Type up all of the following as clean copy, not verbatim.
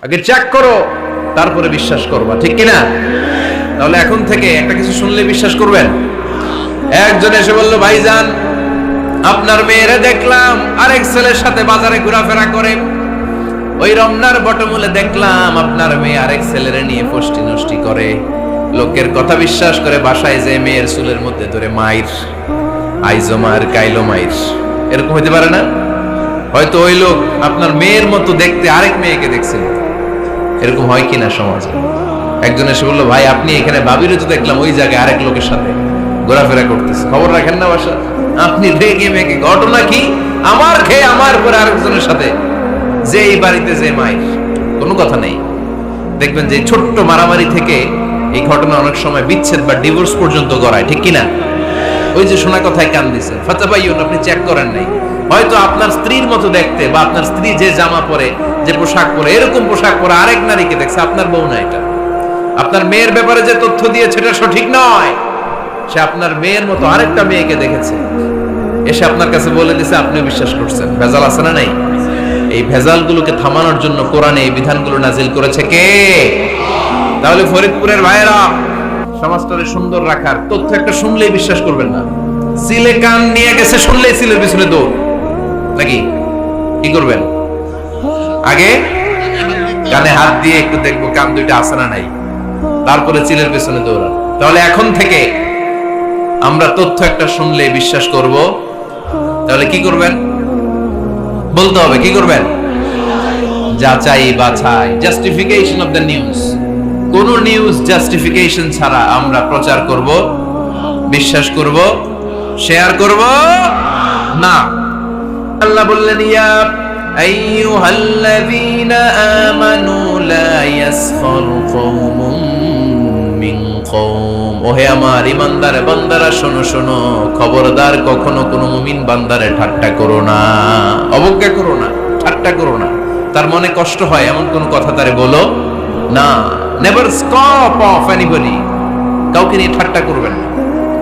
আগে চেক করো, তারপরে বিশ্বাস করবা, ঠিক কিনা? তাহলে এখন থেকে একটা কিছু শুনলে বিশ্বাস করবেন। একজন এসে বলল, ভাইজান আপনার মেয়েরে দেখলাম আরেক ছেলের সাথে বাজারে ঘোরাফেরা করে, ওই রমনার বটমূলে দেখলাম আপনার মেয়ে আরেক ছেলেরে নিয়ে ফষ্টি নষ্টি করে, লোকের কথা বিশ্বাস করে বাসায় যে মেয়ের চুলের মধ্যে ধরে মাইর, আইজো মায়ের কাইলো মাইর। এরকম হইতে পারে না? হয়তো ওই লোক আপনার মেয়ের মতো দেখতে আরেক মেয়েকে দেখছেন। এরকম হয় কিনা সমাজে? একজন এসে বললো, ভাই আপনি এখানে ভাবিরে তো দেখলাম ওই জায়গায় আরেক লোকের সাথে ঘোরাফেরা করতেছে, খবর রাখেন না বাসা? আপনি রেগে মেগে, ঘটনা কি? আমার খেয়ে আমার পরে আরেকজনের সাথে, যে এই বাড়িতে যে মাইর, কোনো কথা নেই। দেখবেন যে ছোট্ট মারামারি থেকে এই ঘটনা অনেক সময় বিচ্ছেদ বা ডিভোর্স পর্যন্ত গড়ায়, ঠিক কিনা? ওই যে শোনা কথায় কান দিছে, ফাতাবাইয়ুন, আপনি চেক করেন নাই। হয়তো আপনার স্ত্রীর মতো দেখতে বা আপনার স্ত্রী যে জামা পরে, যে পোশাক পরে, এরকম পোশাক পরে আরেক নারীকে দেখছে, আপনার বউ না এটা। আপনার মেয়ের ব্যাপারে যে তথ্য দিয়েছে এটা সঠিক নয়, সে আপনার মেয়ের মতো আরেকটা মেয়েকে দেখেছে, এসে আপনার কাছে বলে দিছে, আপনিও বিশ্বাস করছেন। ভেজাল আছে না নাই? এই ভেজালগুলোকে থামানোর জন্য কোরআনে এই বিধানগুলো নাজিল করেছে কে? তাহলে ফরিদপুরের ভাইয়েরা, সমাজটাকে সুন্দর রাখার তথ্য একটা শুনলেই বিশ্বাস করবেন না। সিলে কান নিয়ে গেছে, শুনলেই সিলের পিছনে দৌড়, নাকি? কি করবেন? আগে কানে হাত দিয়ে একটু দেখবো কান দুইটা আছে না নাই, তারপরে চিলের পেছনে দৌড়ান। তাহলে এখন থেকে আমরা তথ্য একটা শুনলে বিশ্বাস করব। তাহলে কি করবেন? বলতে হবে কি করবেন? যাচাই বাছাই, জাস্টিফিকেশন অফ দ্য নিউজ। কোন নিউজ জাস্টিফিকেশন ছাড়া আমরা প্রচার করব, বিশ্বাস করব, শেয়ার করব না। আল্লাহ বললেন, ইয়া আইয়ুহাল্লাযীনা আমানু লা ইয়াসখার কওমুম মিন কওম। ওহে আমার ঈমানদার বান্দারা, শোনো শোনো, খবরদার কখনো কোনো মুমিন বান্দারে ঠাট্টা করো না, অবজ্ঞা করো না, ঠাট্টা করো না। তার মনে কষ্ট হয় এমন কোন কথা তারে বলো না। Never stop of anybody. কাউকে নিয়ে ঠাট্টা করবেন না,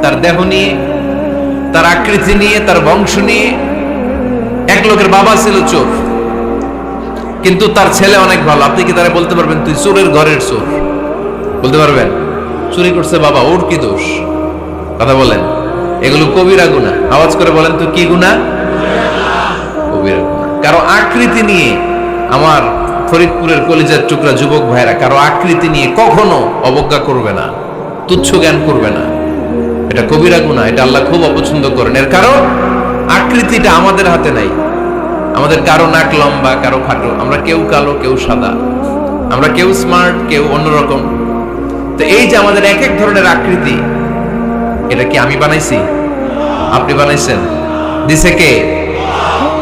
তার দেহ নিয়ে, তার আকৃতি নিয়ে, তার বংশ নিয়ে। এক লোকের বাবা ছিল চোর, কিন্তু তার ছেলে অনেক ভালো। আপনি কি তারা বলতে পারবেন তুই চোরের ঘরের চোর? বলতে পারবেন? চুরি করছে বাবা, ওর কি দোষ? কথা বলেন। এগুলো কবিরা গুনাহ। আওয়াজ করে বলেন তো কি গুনাহ? কবিরা গুনাহ। কারো আকৃতি নিয়ে, আমার ফরিদপুরের কলিজার টুকরা যুবক ভাইরা, কারো আকৃতি নিয়ে কখনো অবজ্ঞা করবে না, তুচ্ছ জ্ঞান করবে না। এটা কবিরা গুনাহ, এটা আল্লাহ খুব অপছন্দ করেন। এর কারণ আকৃতিটা আমাদের হাতে নাই। আমাদের কারো নাক লম্বা, কারো খাটো, আমরা কেউ কালো, কেউ সাদা, আমরা কেউ স্মার্ট, কেউ অন্যরকম। তো এই যে আমাদের এক এক ধরনের আকৃতি, এটা কি আমি বানাইছি? আপনি বানাইছেন? দিছে কে?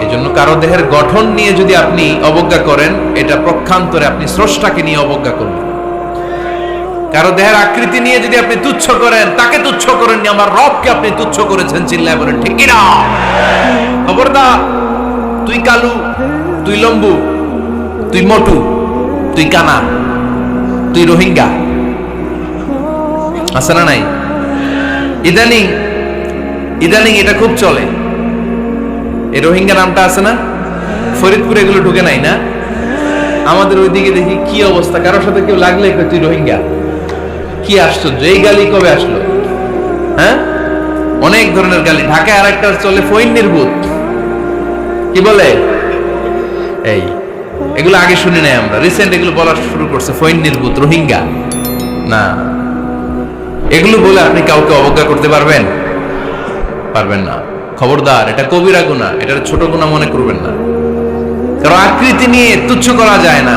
এই জন্য কারো দেহের গঠন নিয়ে যদি আপনি অবজ্ঞা করেন, এটা প্রক্ষান্তরে আপনি স্রষ্টাকে নিয়ে অবজ্ঞা করবেন। কারো দেহের আকৃতি নিয়ে যদি আপনি তুচ্ছ করেন, তাকে তুচ্ছ করেননি, আমার রবকে আপনি তুচ্ছ করেছেন। চিল্লায় বলেন ঠিক কি না? খবরদার, তুই কালু, তুই লম্বু, তুই মোটু, তুই কানা, তুই রোহিঙ্গা, আছে না নাই? ইদানিং ইদানিং এটা খুব চলে। এই রোহিঙ্গা নামটা আছে না? ফরিদপুরে এগুলো ঢুকে নাই না? আমাদের ওইদিকে দেখি কি অবস্থা, কারোর সাথে কেউ লাগলে তুই রোহিঙ্গা। কি আশ্চর্য, এই গালি কবে আসলো? হ্যাঁ, অনেক ধরনের গালি। ঢাকায় আরেকটা চলে, ফইন্নির ভূত। কি বলে? এই এগুলো আগে শুনি নাই আমরা, রিসেন্ট এগুলো বলা শুরু করছে, ফইন্নির ভূত, রোহিঙ্গা। না, এগুলো বলে আপনি কাউকে অবজ্ঞা করতে পারবেন? পারবেন না। খবরদার, এটা কবিরা গুনাহ, এটা ছোট গুনাহ মনে করবেন না। কারণ আকৃতি নিয়ে তুচ্ছ করা যায় না,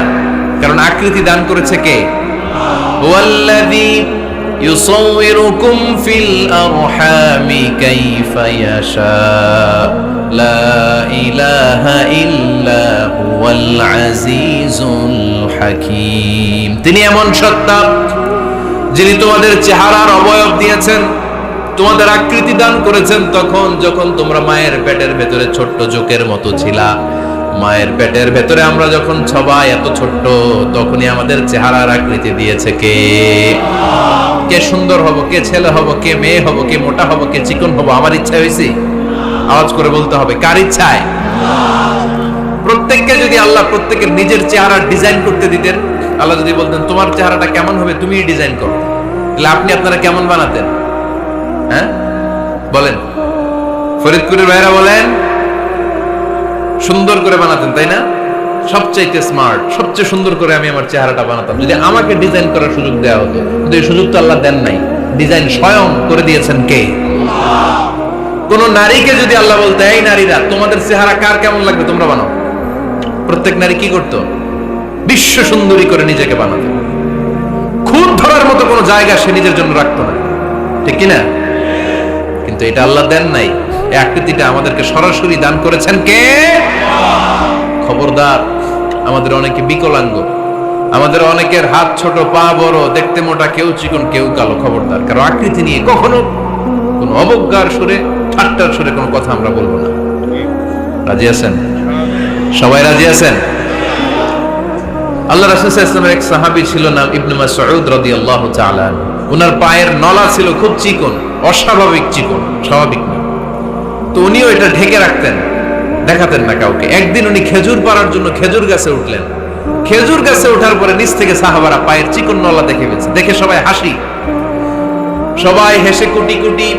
কারণ আকৃতি দান করেছে কে? ওয়াল্লাযী ইউসাউইরুকুম ফিল আরহামি কাইফা ইয়াশা, লা ইলাহা ইল্লা হুয়াল আজিজুল হাকীম। তিনি এমন সত্তা যিনি তোমাদের চেহারার অবয়ব দিয়েছেন, তোমাদের আকৃতি দান করেছেন তখন যখন তোমরা মায়ের পেটের ভেতরে ছোট্ট জোকের মতো ছিলা। মায়ের পেটের ভেতরে আমরা যখন সবাই এত ছোট্ট, তখনই আমাদের চেহারার আকৃতি দিয়েছে কে? কে সুন্দর হব, কে ছেলে হব, কে মেয়ে হব, কে মোটা হব, কে চিকন হব, আমার ইচ্ছা হয়েছে? আওয়াজ করে বলতে হবে, কার ইচ্ছায়? প্রত্যেককে যদি আল্লাহ প্রত্যেকের নিজের চেহারা ডিজাইন করতে দিতেন, আল্লাহ যদি বলতেন তোমার চেহারাটা কেমন হবে তুমি ডিজাইন করো, তাহলে আপনি আপনারা কেমন বানাতেন? হ্যাঁ বলেন, ফরিদপুরের ভাইরা বলেন, সুন্দর করে বানাতেন তাই না? সবচাইতে স্মার্ট, সবচেয়ে সুন্দর করে আমি আমার চেহারাটা বানাতাম যদি আমাকে ডিজাইন করার সুযোগ দেওয়া হতো। কিন্তু এই সুযোগ তো আল্লাহ দেন নাই। ডিজাইন স্বয়ং করে দিয়েছেন কে? কোন নারীকে যদি আল্লাহ বলতে এই নারীরা তোমাদের চেহারা কার কেমন লাগবে তোমরা বানাও, প্রত্যেক নারী কি করতো? বিশ্ব সুন্দরী করে নিজেকে বানাতো। খুদ ধরার মতো কোনো জায়গা সে নিজের জন্য রাখতো না, ঠিক কিনা? কিন্তু এটা আল্লাহ দেন নাই। এই আকৃতিটা আমাদেরকে সরাসরি দান করেছেন কে? খবরদার, আমাদের অনেকে বিকলাঙ্গ, আমাদের অনেকের হাত ছোট, পা বড়, দেখতে মোটা, কেউ চিকন কেউ কালো। খবরদার, কারণ আকৃতি নিয়ে কখনো কোনো অবজ্ঞার সুরে, ঠাট্টার সুরে কোনো কথা আমরা বলবো না। রাজি আছেন? সবাই রাজি আছেন? আল্লাহ রাসূল সাল্লাল্লাহু আলাইহি ওয়াসাল্লামের এক সাহাবী ছিল নাম ইবনে মাসউদ রাদিয়াল্লাহু তাআলা। ওনার পায়ের নলা ছিল খুব চিকন, অস্বাভাবিক চিকন, স্বাভাবিক না। তো উনিও এটা ঢেকে রাখতেন, দেখাতেন না কাউকে। একদিন উনি খেজুর পাড়ার জন্য খেজুর গাছে উঠলেন। খেজুর গাছে ওঠার পরে নিচ থেকে সাহাবারা পায়ের চিকন নলা দেখে ফেলছে। দেখে সবাই হাসি, সবাই হেসে কুটি কুটি।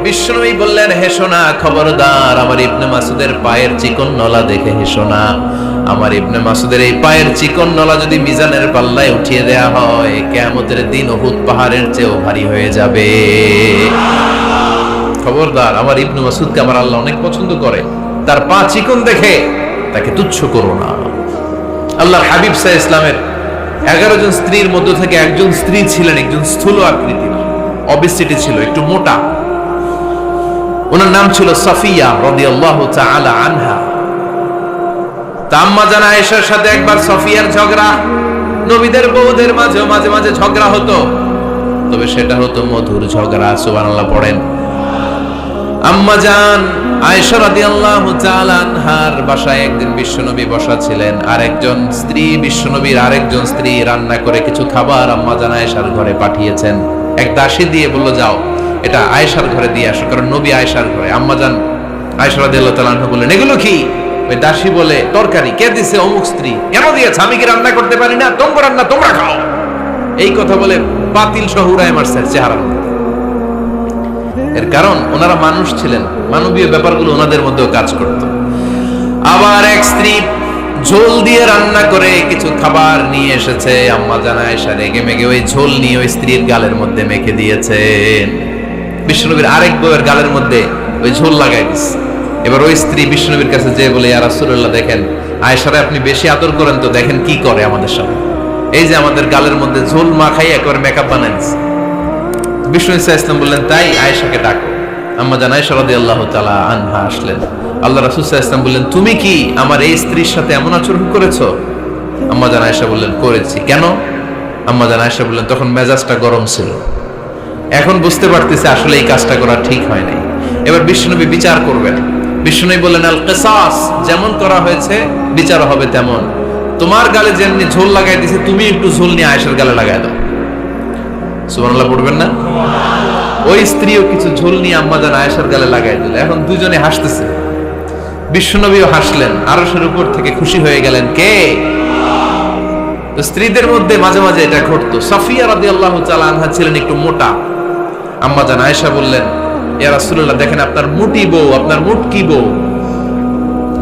বিশ্বনবী বললেন, হেসো না, খবরদার, আমার ইবনে মাসুদের পায়ের চিকন নলা দেখে হেসো না। আমার ইবনে মাসুদের এই পায়ের চিকন নলা যদি মিজানের পাল্লায় উঠিয়ে দেয়া হয়, কিয়ামতের দিন উহুদ পাহাড়ের চেয়েও ভারী হয়ে যাবে। খবরদার, আমার ইবনে মাসুদকে আমার আল্লাহ অনেক পছন্দ করে, তার পা চিকন দেখে তাকে তুচ্ছ করো না। আল্লাহর হাবিব সাল্লাল্লাহু আলাইহি ওয়াসাল্লামের 11 জন স্ত্রীর মধ্য থেকে একজন স্ত্রী ছিলেন একজন স্থূল আকৃতির, অবেসিটি ছিল, একটু মোটা। ওনার নাম ছিল সাফিয়া রাদিয়াল্লাহু তাআলা আনহা। আম্মা জান আয়েশার সাথে একবার সাফিয়ার ঝগড়া। নবীদের বউদের মাঝে মাঝে মাঝে ঝগড়া হতো, তবে সেটা হতো মধুর ঝগড়া। সুবহানাল্লাহ পড়েন। আম্মা জান আয়েশা রাদিয়াল্লাহু তাআলা আনহার বাসায় একদিন বিশ্বনবী বসা ছিলেন। আরেকজন স্ত্রী, বিশ্বনবীর আরেকজন স্ত্রী রান্না করে কিছু খাবার আম্মা জান আয়েশার ঘরে পাঠিয়েছেন। এক দাসী দিয়ে বলল, যাও এটা আয়েশার ঘরে দিয়ে আসো, কারণ নবী আয়েশার ঘরে। আম্মা জান আয়েশা রাদিয়াল্লাহু তাআলা আনহা বললেন, এগুলো কি? ওই দাসী বলে, তরকারি। কে দিছে? অমুক স্ত্রী। কেন দিয়েছে? আমি কি রান্না করতে পারি না? তোমরা রান্না তোমরা খাও। এই কথা বলে পাতিল সহ উড়ায় মারছে চেহারার মধ্যে। এর কারণ ওনারা মানুষ ছিলেন, মানবীয় ব্যাপারগুলো ওনাদের মধ্যেও কাজ করত। আবার এক স্ত্রী ঝোল দিয়ে রান্না করে কিছু খাবার নিয়ে এসেছে। আম্মা জান আয়েশা রেগে মেগে ওই ঝোল নিয়ে ওই স্ত্রীর গালের মধ্যে মেখে দিয়েছেন। বিশ্বনবীর আরেক বউয়ের গালের মধ্যে ওই ঝোল লাগাই দিচ্ছে। এবার ওই স্ত্রী বিশ্বনবীর কাছে যেয়ে বলে, ইয়া রাসূলুল্লাহ, দেখেন আয়েশারে আপনি বেশি আদর করেন তো, দেখেন কি করে আমাদের সাথে। এই যে আমাদের গালের মধ্যে ঝোল মাখাই একেবারে মেকআপ বানাই দিচ্ছে। বিষ্ণু সাল্লাল্লাহু আলাইহি ওয়াসাল্লাম বললেন, তাই আয়েশাকে ডাকো। আম্মা জান আয়েশা রাদিয়াল্লাহু তাআলা আনহা আসলেন। আল্লাহ রাসূল সাল্লাল্লাহু আলাইহি ওয়াসাল্লাম বললেন, তুমি কি আমার এই স্ত্রীর সাথে এমন আচরণ করেছো? আম্মা জান আয়েশা বললেন, করেছি। কেন? আম্মা জান আয়েশা বললেন, তখন মেজাজটা গরম ছিল, এখন বুঝতে পারতেছি আসলে এই কাজটা করা ঠিক হয় নাই। এবার বিশ্বনবী বিচার করবেন। বিশ্বনবী বললেন, আল কিসাস, যেমন করা হয়েছে বিচার হবে তেমন। তোমার গালে যেমনি ঝোল লাগাই দিয়েছে, তুমি একটু ঝোল নিয়ে আয়েশার গালে লাগাই দাও। সুবহানাল্লাহ পড়বেন না? ওই স্ত্রীও কিছু ঝোল নিয়ে আম্মা জান আয়েশার গালে লাগাই দিল। এখন দুজনে হাসতেছে, বিশ্বনবীও হাসলেন, আরশের উপর থেকে খুশি হয়ে গেলেন। কে? তো স্ত্রীদের মধ্যে মাঝে মাঝে এটা ঘটতো। সাফিয়া রাদিয়াল্লাহু তাআলা আনহা ছিলেন একটু মোটা। আম্মা জান আয়েশা বললেন, ইয়া রাসূলুল্লাহ, দেখেন আপনার মুটি বউ, আপনার মুটকি বউ,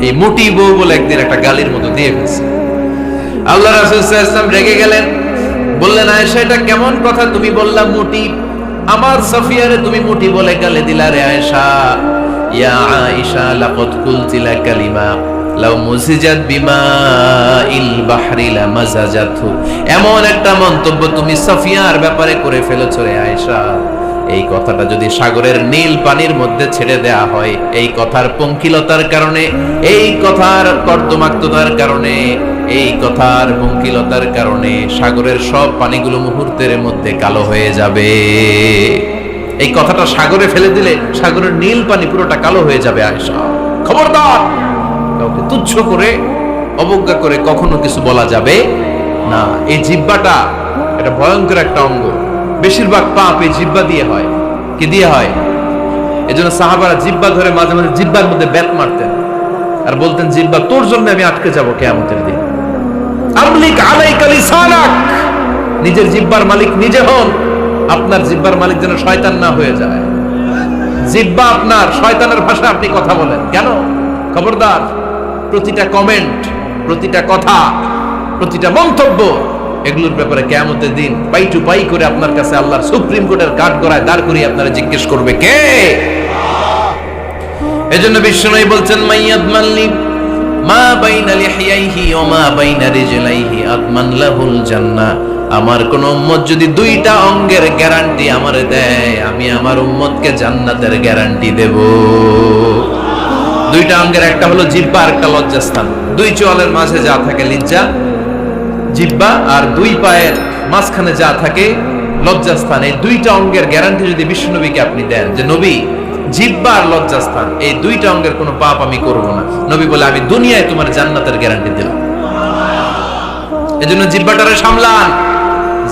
এই মুটি বউ বলে একদিন একটা গালির মতো দিয়ে ফেলছে। আল্লাহ রাসূল সাল্লাল্লাহু আলাইহি ওয়াসাল্লাম রেগে গেলেন, বললেন, আয়েশা এটা কেমন কথা তুমি বললা মুটি? আমার সাফিয়ারে তুমি মুটি বলে গালি দিলা রে আয়েশা। ইয়া আয়েশা, লাকাদ কুলতি লা কালিমা লাউ মুজিজাত বিমাইল বাহরি লামাজাজাতহু। এমন একটা মন্তব্য তুমি সাফিয়ার ব্যাপারে করে ফেলেছো রে আয়েশা, এই কথাটা যদি সাগরের নীল পানির মধ্যে ছেড়ে দেয়া হয়, এই কথার পঙ্কিলতার কারণে, এই কথার কর্দমাক্ততার কারণে, এই কথার পঙ্কিলতার কারণে সাগরের সব পানিগুলো মুহূর্তের মধ্যে কালো হয়ে যাবে। এই কথাটা সাগরে ফেলে দিলে সাগরের নীল পানি পুরোটা কালো হয়ে যাবে। আয়েশা, খবরদার, কাউকে তুচ্ছ করে অবজ্ঞা করে কখনো কিছু বলা যাবে না। এই জিহ্বাটা এটা ভয়ঙ্কর একটা অঙ্গ। বেশিরভাগ পাপ এই জিহ্বা দিয়ে হয়। কি দিয়ে হয়? এজন্য সাহাবারা জিহ্বা ধরে মাঝে মাঝে জিহ্বার মধ্যে ব্যাট মারতেন। আর বলতেন জিহ্বা তোর জন্য আমি আটকে যাব কিয়ামতের দিন। আমলিক আলাইকা লিসানাক, নিজের জিহ্বার মালিক নিজে হন। আপনার জিহ্বার মালিক যেন শয়তান না হয়ে যায়। জিহ্বা আপনার, শয়তানের ভাষা আপনি কথা বলেন কেন? খবরদার, প্রতিটা কমেন্ট, প্রতিটা কথা, প্রতিটা মন্তব্য, এগুলোর ব্যাপারে কিয়ামতের দিন পাই টু পাই করে আপনার কাছে আল্লাহর সুপ্রিম কোর্টের কাঠগড়ায় দাঁড় করিয়ে আপনারা জিজ্ঞেস করবে কে? এজন্য বিষ্ণু বলছেন মাইয়াদমাল্লি মা বাইনা লিহিয়াইহি ওয়া মা বাইনা রিজলাইহি আদমান লাহুল জান্নাহ। আমার কোন উম্মত যদি দুইটা অঙ্গের গ্যারান্টি আমারে দেয়, আমি আমার উম্মতকে জান্নাতের গ্যারান্টি দেব। দুইটা অঙ্গের, একটা হলো জিহ্বা আর একটা লজ্জাস্থান। দুই চোয়ালের মাঝে যা থাকে লিজ্জা জিহ্বা, আর দুই পায়ের মাঝখানে যা থাকে লজ্জাস্থান। এই দুইটা অঙ্গের গ্যারান্টি যদি বিশ্বনবীকে আপনি দেন যে নবী জিহ্বা আর লজ্জাস্থান এই দুইটা অঙ্গের কোনো পাপ আমি করব না, নবী বলে আমি দুনিয়ায় তোমার জান্নাতের গ্যারান্টি দিলাম। এজন্য জিহ্বাটারে সামলান,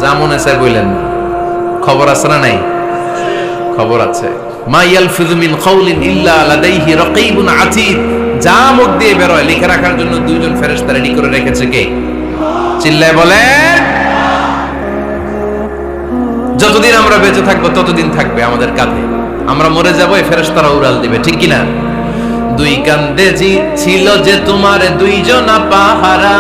যা মনে চায় বললেন। খবর আছে না নাই? খবর আছে। মা ইয়ালফিযু মিন কাওলিন ইল্লা লাদাইহি রাকীবুন আতীদ। যা মুখ দিয়ে বের হয় লিখে রাখার জন্য দুইজন ফেরেশতা রেডি করে রেখেছে কে? চিল্লায় বলেন। যতদিন আমরা বেঁচে থাকবো ততদিন থাকবে আমাদের কাঁধে। আমরা মরে যাবো, এই ফেরেশতারা উড়াল দিবে, ঠিক কিনা? দুই কান্দে ছিল যে তোমার দুইজনা পাহারা,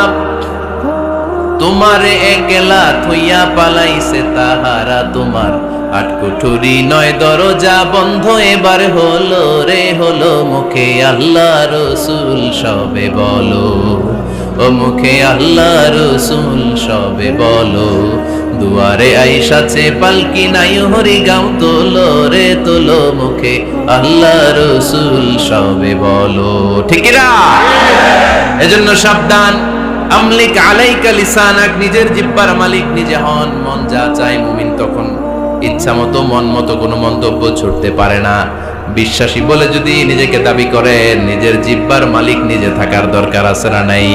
তোমারে একলা থইয়া পালাইছে তাহারা। তোমার আটকুঠুরি নয় দরজা বন্ধ এবার হলো রে হলো। মুখে আল্লাহ রসুল সবে বলো, ও মুখে আল্লাহ রসুল সবে বলো। দুয়ারে আইসাছে পালকি নাই হরি গাও তোলো রে তোলো। মুখে আল্লাহ রসুল সবে বলো, ঠিক না? এজন্য সাবধান। আমলিক আলাইকা লিসানাক, নিজের জিহ্বার মালিক নিজে হন। মন যা চায় মুমিন তখন ইচ্ছা মতো মন মতো কোনো মন্তব্য ছুটতে পারে না। বিশ্বাসী বলে যদি নিজেকে দাবি করেন, নিজের জিহ্বার মালিক নিজে থাকার দরকার আছে না নাই?